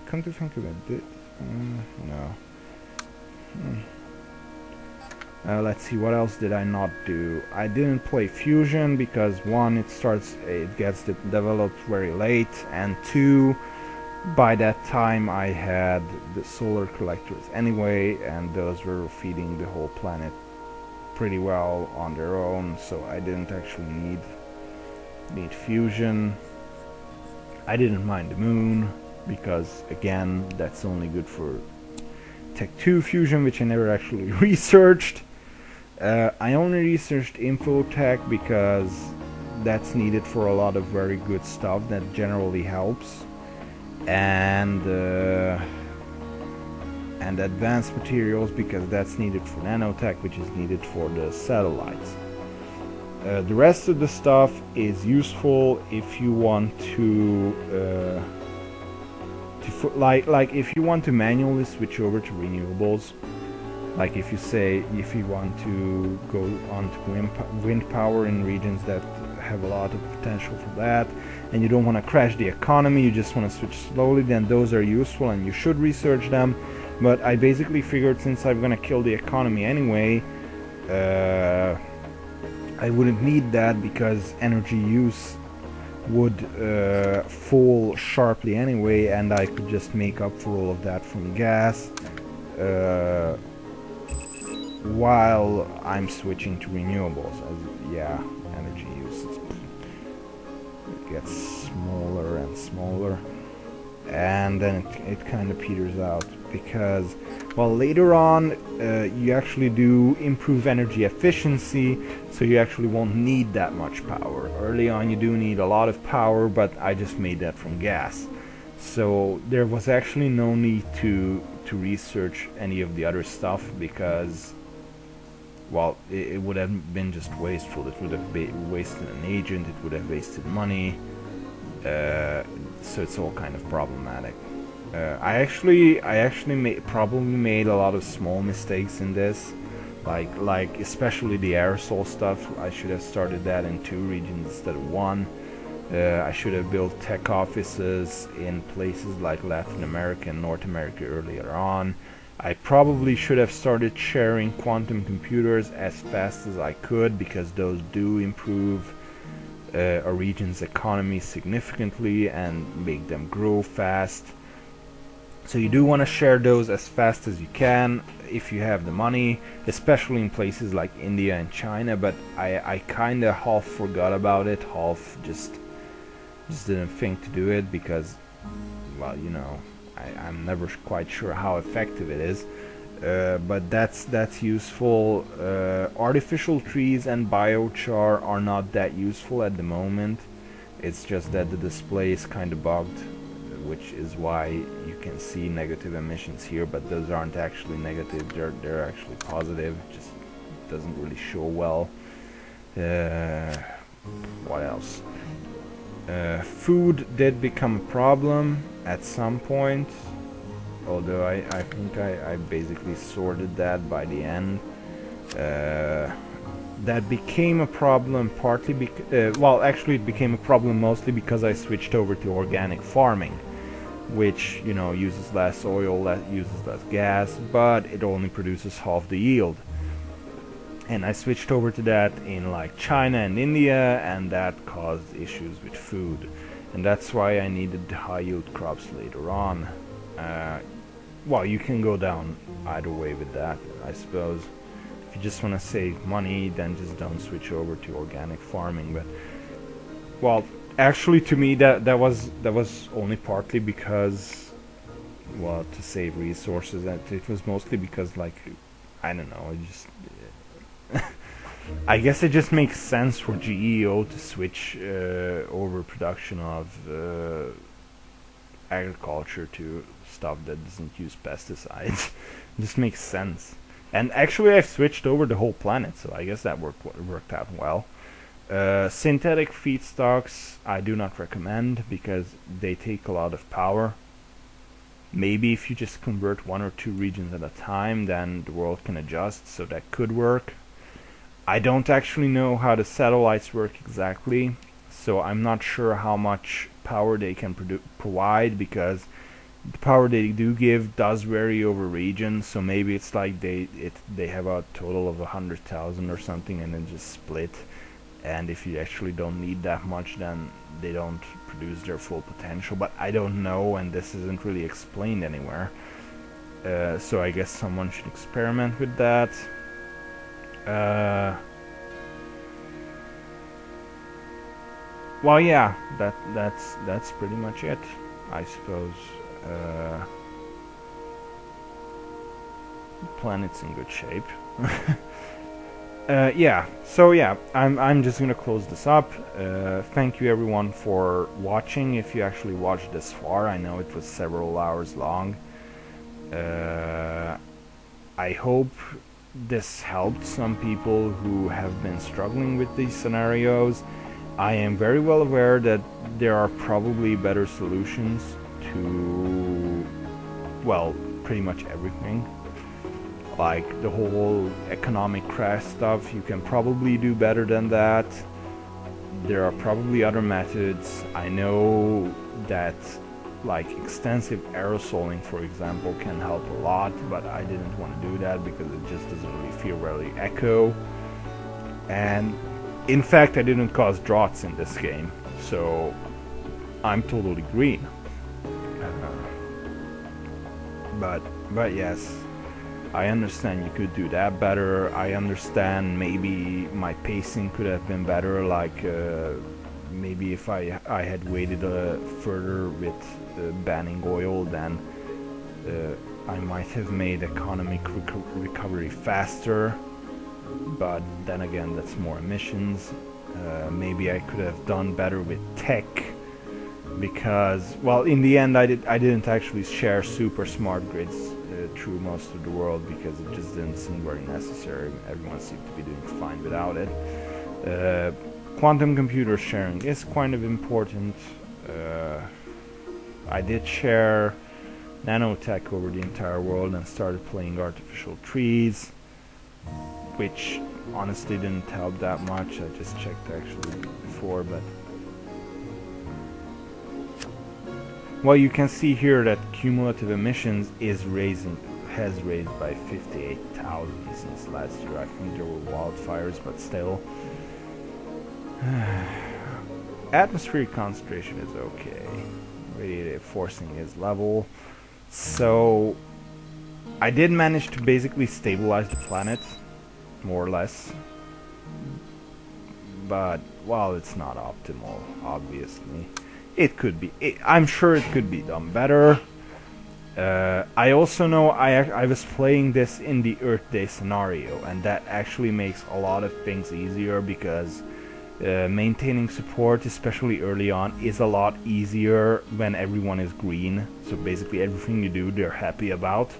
Come to think of it, no. Let's see, what else did I not do? I didn't play Fusion because one, it gets developed very late, and two, by that time I had the solar collectors anyway, and those were feeding the whole planet pretty well on their own, so I didn't actually need Fusion. I didn't mind the moon because again that's only good for Tech 2 Fusion, which I never actually researched. I only researched Infotech because that's needed for a lot of very good stuff that generally helps, and advanced materials because that's needed for nanotech, which is needed for the satellites. The rest of the stuff is useful if you want to like if you want to manually switch over to renewables. Like if you want to go on to wind power in regions that have a lot of potential for that, and you don't want to crash the economy, you just want to switch slowly, then those are useful and you should research them. But I basically figured since I'm gonna kill the economy anyway, I wouldn't need that because energy use would fall sharply anyway, and I could just make up for all of that from gas. While I'm switching to renewables, energy use gets smaller and smaller, and then it kind of peters out because, well, later on you actually do improve energy efficiency, so you actually won't need that much power. Early on you do need a lot of power, but I just made that from gas, so there was actually no need to research any of the other stuff because, well, it would have been just wasteful. It would have wasted an agent, it would have wasted money, so it's all kind of problematic. I actually probably made a lot of small mistakes in this, like especially the aerosol stuff. I should have started that in 2 regions instead of 1. I should have built tech offices in places like Latin America and North America earlier on. I probably should have started sharing quantum computers as fast as I could because those do improve a region's economy significantly and make them grow fast. So you do want to share those as fast as you can if you have the money, especially in places like India and China, but I kind of half forgot about it, half just didn't think to do it because, well, you know, I'm never quite sure how effective it is, but that's useful. Artificial trees and biochar are not that useful at the moment. It's just that the display is kind of bugged, which is why you can see negative emissions here, but those aren't actually negative, they're actually positive. It just doesn't really show well. What else? Food did become a problem at some point, although I think I basically sorted that by the end. That became a problem partly because, well, actually it became a problem mostly because I switched over to organic farming, which, you know, uses less oil, uses less gas, but it only produces half the yield. And I switched over to that in like China and India, and that caused issues with food, and that's why I needed high yield crops later on. Well, you can go down either way with that, I suppose. If you just want to save money, then just don't switch over to organic farming. But, well, actually to me that was only partly because, well, to save resources, and it was mostly because, like, I don't know, it just I guess it just makes sense for GEO to switch over production of agriculture to stuff that doesn't use pesticides. It just makes sense. And actually I've switched over the whole planet, so I guess that worked out well. Synthetic feedstocks I do not recommend because they take a lot of power. Maybe if you just convert 1 or 2 regions at a time, then the world can adjust, so that could work. I don't actually know how the satellites work exactly, so I'm not sure how much power they can provide, because the power they do give does vary over regions, so maybe it's like they have a total of 100,000 or something and then just split, and if you actually don't need that much then they don't produce their full potential, but I don't know, and this isn't really explained anywhere. So I guess someone should experiment with that. Well, yeah, that's pretty much it, I suppose. Planet's in good shape. Yeah, so yeah, I'm just gonna close this up. Thank you everyone for watching. If you actually watched this far, I know it was several hours long. I hope this helped some people who have been struggling with these scenarios. I am very well aware that there are probably better solutions to, well, pretty much everything. Like the whole economic crash stuff, you can probably do better than that. There are probably other methods. I know that like extensive aerosoling, for example, can help a lot, but I didn't want to do that because it just doesn't really feel very eco. And in fact, I didn't cause droughts in this game, so I'm totally green. But yes, I understand you could do that better. I understand maybe my pacing could have been better, like maybe if I had waited further with banning oil, then I might have made economic recovery faster, but then again that's more emissions. Maybe I could have done better with tech, because, well, in the end I didn't actually share super smart grids through most of the world because it just didn't seem very necessary. Everyone seemed to be doing fine without it. Quantum computer sharing is kind of important. I did share nanotech over the entire world and started playing artificial trees, which honestly didn't help that much. I just checked actually before, but well, you can see here that cumulative emissions has raised by 58,000 since last year. I think there were wildfires, but still. Atmospheric concentration is okay. Radiative forcing is level. So I did manage to basically stabilize the planet, more or less. But, well, it's not optimal, obviously. It could be. I'm sure it could be done better. I also know I was playing this in the Earth Day scenario, and that actually makes a lot of things easier because maintaining support, especially early on, is a lot easier when everyone is green. So basically everything you do, they're happy about.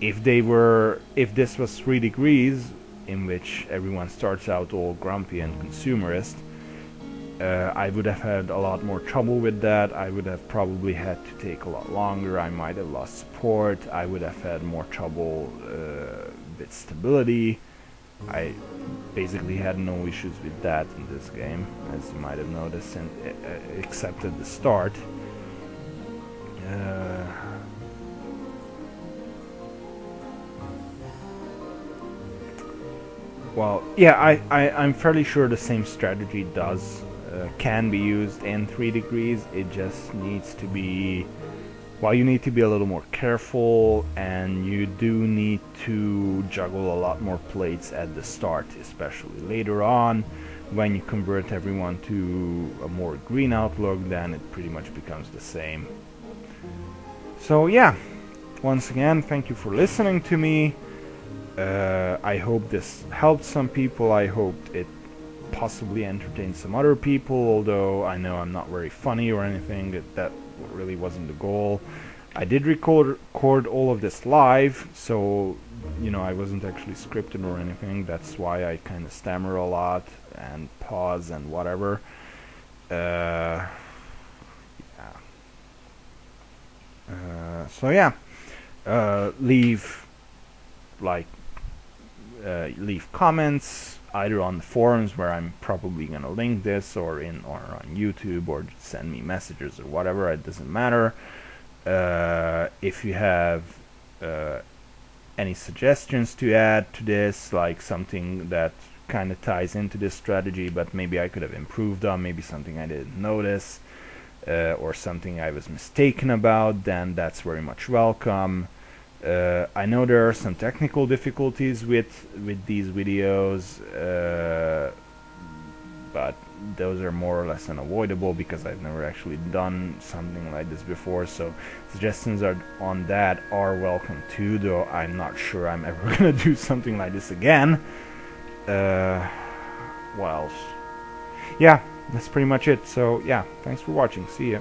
If this was 3 degrees, in which everyone starts out all grumpy and consumerist, I would have had a lot more trouble with that. I would have probably had to take a lot longer. I might have lost support. I would have had more trouble with stability. I basically had no issues with that in this game, as you might have noticed, and except at the start. Well, yeah, I'm fairly sure the same strategy can be used in 3 degrees. It just needs to be, well, you need to be a little more careful, and you do need to juggle a lot more plates at the start, especially later on. When you convert everyone to a more green outlook, then it pretty much becomes the same. So yeah, once again, thank you for listening to me. I hope this helped some people. I hoped it possibly entertained some other people, although I know I'm not very funny or anything. That really wasn't the goal. I did record all of this live, so you know I wasn't actually scripted or anything. That's why I kind of stammer a lot and pause and whatever. Yeah. So yeah, leave comments. either on the forums, where I'm probably gonna link this, or on YouTube, or just send me messages or whatever. It doesn't matter. If you have any suggestions to add to this, like something that kind of ties into this strategy but maybe I could have improved on, maybe something I didn't notice, or something I was mistaken about, then that's very much welcome. I know there are some technical difficulties with these videos, but those are more or less unavoidable because I've never actually done something like this before, so suggestions on that are welcome too, though I'm not sure I'm ever gonna do something like this again. What else? Yeah, that's pretty much it. So yeah, thanks for watching. See ya.